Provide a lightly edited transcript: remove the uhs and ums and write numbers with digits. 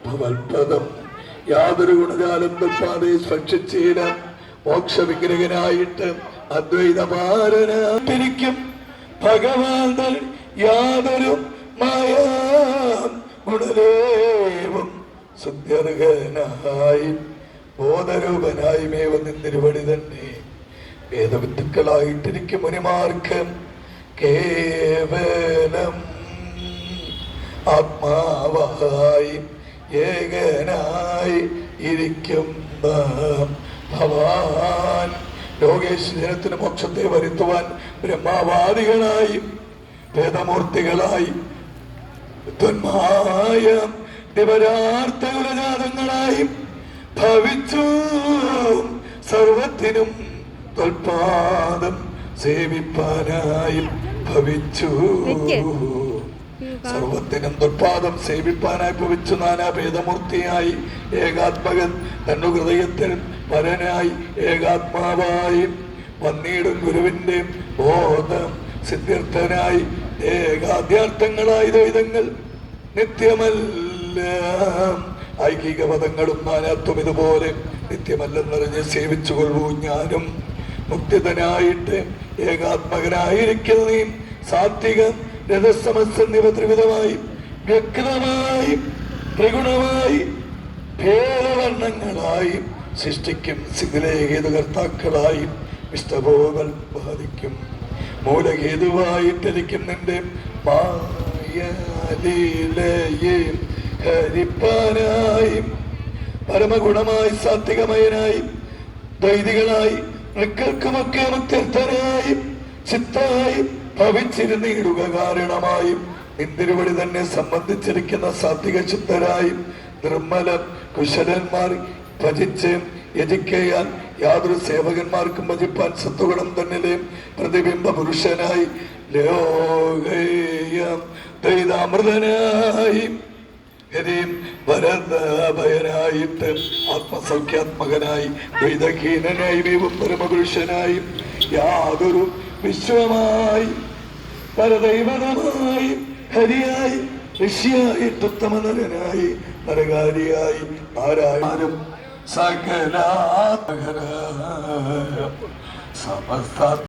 ഭവൽപദം യാതൊരു ഗുണജാലം തൽപ്പാതെ സ്പർശിച്ചീല മോക്ഷവിഗ്രഹനായിട്ട് അദ്വൈതപാരനായിരിക്കും ഭഗവാൻ യാതൊരു മായ ഗുണരേവം സുദ്ധ്യർഹനായി ബോധരൂപനായി മേവന്നിൻ തിരുവടി തന്നെ വേദവിത്തുക്കളായിട്ടിരിക്കും മുനിമാർക്ക് കേവലം ആത്മാവായി ഏകനായി ഇരിക്കുന്ന ഭവാൻ ലോകേശ്വരത്തിന് മോക്ഷത്തെ വരുത്തുവാൻ ബ്രഹ്മവാദികളായി വേദമൂർത്തികളായി മായ ദിവരാർത്ഥകുലജാതങ്ങളായി ഭവിച്ചു സർവത്തിനും തൊൽപാദം സേവിപ്പാനായി ഭവിച്ചു സർവത്തിനും തൊൽപാദം സേവിപ്പാനായി ഭവിച്ചു നാനാഭേദമൂർത്തിയായി ഏകാത്മകൻ തന്നു ഹൃദയത്തിൽ പരനായി ഏകാത്മാവായി വന്നിടും ഗുരുവിന്റെ ബോധം സിദ്ധ്യർത്ഥനായി ഏകാദ്യാർത്ഥങ്ങളായി ദ്വൈതങ്ങൾ നിത്യമല്ല ഐകിക പദങ്ങളും നാനാത്വം ഇതുപോലെ നിത്യമല്ലെന്നറിഞ്ഞ് സേവിച്ചുകൊള്ളൂ ഞാനും മുക്തിതനായിട്ട് ഏകാത്മകനായിരിക്കുന്ന സാത്വികം രഥസമസ് എന്നിവ ത്രിവിധമായി വ്യക്തമായി ത്രിഗുണമായി ഭേദവർണ്ണങ്ങളായി സൃഷ്ടിക്കും സിദ്ധിലേഹേതുകർത്താക്കളായി ഇഷ്ടഭോഗൽ ബാധിക്കും മൂലഹേതുവായിട്ടിരിക്കും നിന്റെ മായലീലയെ ഹരിപ്പാനായി പരമഗുണമായി സാത്വികമയനായി ദ്വൈതികളായി മക്കൾക്കുമൊക്കെ മുക്തനായി ചിത്തായി ഭവിച്ചിരുന്നിടുക കാരണമായി നിന്തിരുവടി തന്നെ സംബന്ധിച്ചിരിക്കുന്ന സാത്വിക ചിത്തരായി നിർമ്മല കുശലന്മാർ ഭജിച്ച് യജിക്കയാൽ യാതൊരു സേവകന്മാർക്കും ഭജിപ്പാൻ സത്വഗുണം തന്നെ പ്രതിബിംബ പുരുഷനായി ലോകേയം ദ്വൈതാമൃതനായി ഹരിം വരദഭയനായിട്ട് ആത്മസൗഖ്യാത്മകനായി ദ്വൈതഹീനനായി വീവും പരമപുരുഷനായി യാതൊരു വിശ്വമായി പരദൈവതമായി ഹരിയായി ഋഷിയായിട്ട് ഉത്തമനരനായി നരകാരിയായി നാരായണനും സകലാ സമസ്ത